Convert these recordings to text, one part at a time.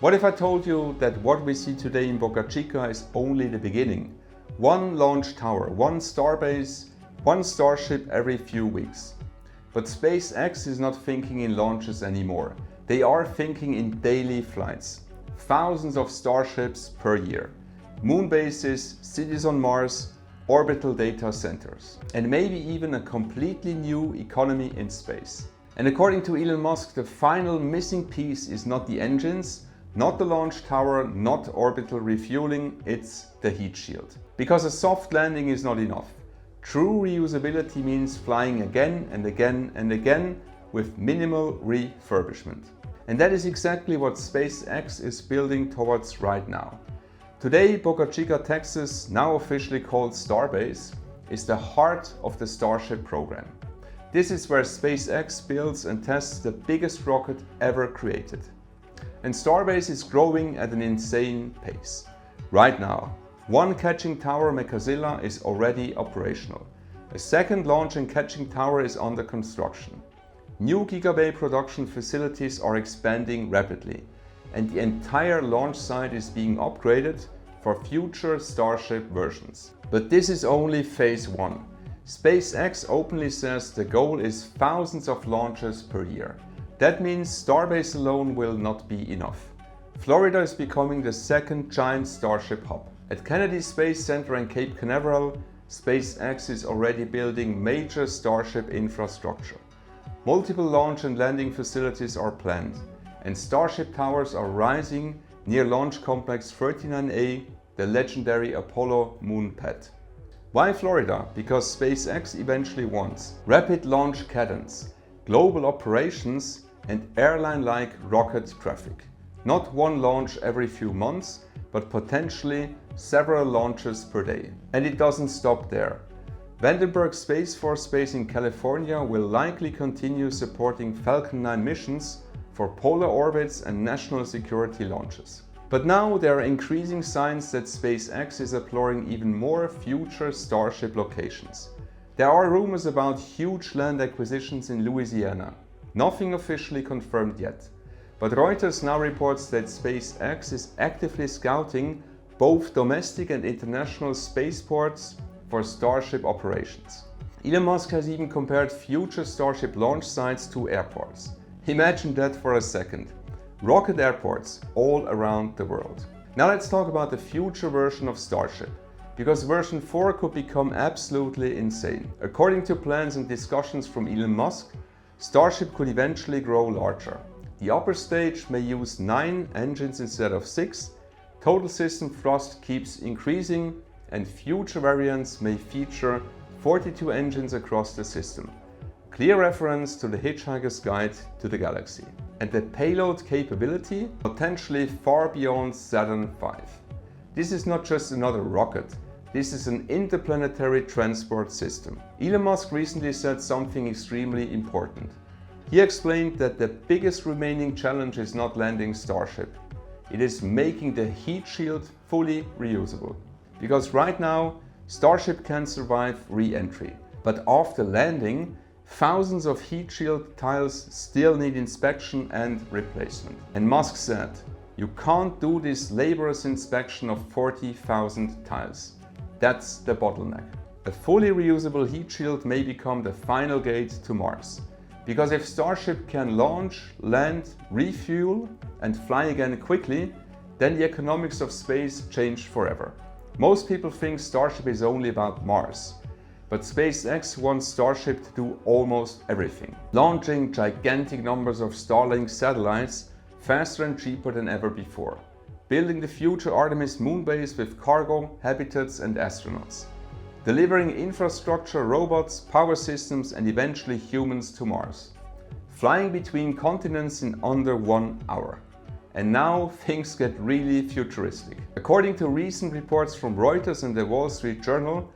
What if I told you that what we see today in Boca Chica is only the beginning? One launch tower, one starbase, one Starship every few weeks. But SpaceX is not thinking in launches anymore. They are thinking in daily flights. Thousands of Starships per year. Moon bases, cities on Mars, orbital data centers. And maybe even a completely new economy in space. And according to Elon Musk, the final missing piece is not the engines, not the launch tower, not orbital refueling, it's the heat shield. Because a soft landing is not enough. True reusability means flying again and again and again with minimal refurbishment. And that is exactly what SpaceX is building towards right now. Today, Boca Chica, Texas, now officially called Starbase, is the heart of the Starship program. This is where SpaceX builds and tests the biggest rocket ever created. And Starbase is growing at an insane pace. Right now, one catching tower, Mekazilla, is already operational. A second launch and catching tower is under construction. New Gigabay production facilities are expanding rapidly, and the entire launch site is being upgraded for future Starship versions. But this is only phase 1. SpaceX openly says the goal is thousands of launches per year. That means Starbase alone will not be enough. Florida is becoming the second giant Starship hub. At Kennedy Space Center in Cape Canaveral, SpaceX is already building major Starship infrastructure. Multiple launch and landing facilities are planned, and Starship towers are rising near Launch Complex 39A, the legendary Apollo moon pad. Why Florida? Because SpaceX eventually wants rapid launch cadence, global operations, and airline-like rocket traffic. Not one launch every few months, but potentially several launches per day. And it doesn't stop there. Vandenberg Space Force Base in California will likely continue supporting Falcon 9 missions for polar orbits and national security launches. But now there are increasing signs that SpaceX is exploring even more future Starship locations. There are rumors about huge land acquisitions in Louisiana. Nothing officially confirmed yet. But Reuters now reports that SpaceX is actively scouting both domestic and international spaceports for Starship operations. Elon Musk has even compared future Starship launch sites to airports. Imagine that for a second. Rocket airports all around the world. Now let's talk about the future version of Starship, because version 4 could become absolutely insane. According to plans and discussions from Elon Musk, Starship could eventually grow larger. The upper stage may use 9 engines instead of 6, total system thrust keeps increasing, and future variants may feature 42 engines across the system. Clear reference to the Hitchhiker's Guide to the Galaxy. And the payload capability potentially far beyond Saturn V. This is not just another rocket, this is an interplanetary transport system. Elon Musk recently said something extremely important. He explained that the biggest remaining challenge is not landing Starship. It is making the heat shield fully reusable. Because right now, Starship can survive re-entry. But after landing, thousands of heat shield tiles still need inspection and replacement. And Musk said, you can't do this laborious inspection of 40,000 tiles. That's the bottleneck. A fully reusable heat shield may become the final gate to Mars. Because if Starship can launch, land, refuel, and fly again quickly, then the economics of space change forever. Most people think Starship is only about Mars. But SpaceX wants Starship to do almost everything. Launching gigantic numbers of Starlink satellites faster and cheaper than ever before. Building the future Artemis moon base with cargo, habitats and astronauts. Delivering infrastructure, robots, power systems and eventually humans to Mars. Flying between continents in under 1 hour. And now things get really futuristic. According to recent reports from Reuters and the Wall Street Journal,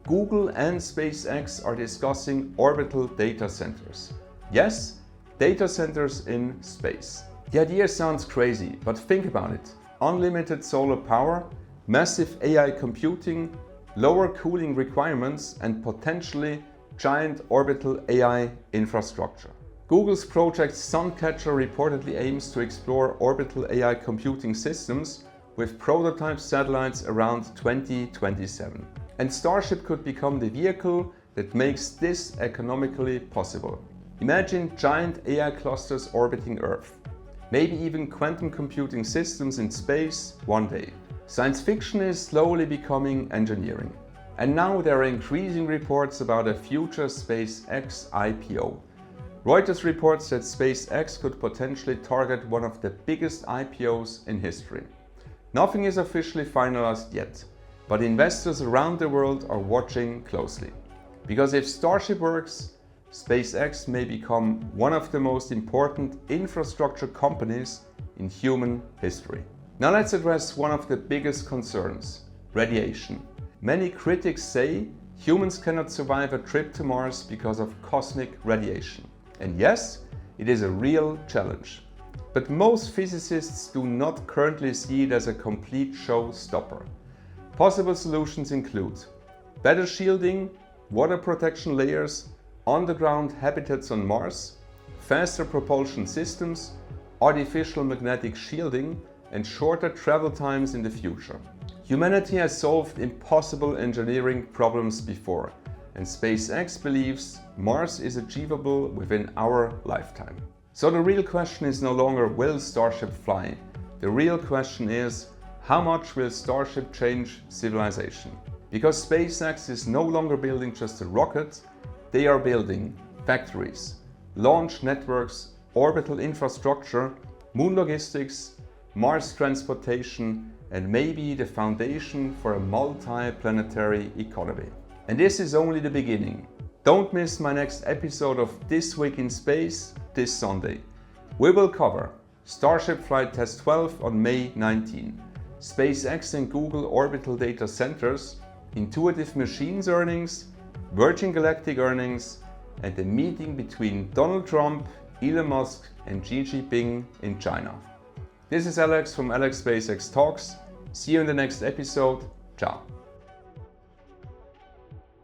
Google and SpaceX are discussing orbital data centers. Yes, data centers in space. The idea sounds crazy, but think about it. Unlimited solar power, massive AI computing, lower cooling requirements and potentially giant orbital AI infrastructure. Google's project Suncatcher reportedly aims to explore orbital AI computing systems with prototype satellites around 2027. And Starship could become the vehicle that makes this economically possible. Imagine giant AI clusters orbiting Earth. Maybe even quantum computing systems in space one day. Science fiction is slowly becoming engineering. And now there are increasing reports about a future SpaceX IPO. Reuters reports that SpaceX could potentially target one of the biggest IPOs in history. Nothing is officially finalized yet, but investors around the world are watching closely. Because if Starship works, SpaceX may become one of the most important infrastructure companies in human history. Now let's address one of the biggest concerns: radiation. Many critics say humans cannot survive a trip to Mars because of cosmic radiation. And yes, it is a real challenge. But most physicists do not currently see it as a complete showstopper. Possible solutions include better shielding, water protection layers, underground habitats on Mars, faster propulsion systems, artificial magnetic shielding, and shorter travel times in the future. Humanity has solved impossible engineering problems before, and SpaceX believes Mars is achievable within our lifetime. So the real question is no longer will Starship fly? The real question is how much will Starship change civilization? Because SpaceX is no longer building just a rocket, they are building factories, launch networks, orbital infrastructure, moon logistics, Mars transportation, and maybe the foundation for a multi-planetary economy. And this is only the beginning. Don't miss my next episode of This Week in Space this Sunday. We will cover Starship Flight Test 12 on May 19, SpaceX and Google Orbital data centers, Intuitive Machines earnings, Virgin Galactic earnings, and the meeting between Donald Trump, Elon Musk, and Xi Jinping in China. This is Alex from Alex SpaceX Talks. See you in the next episode. Ciao.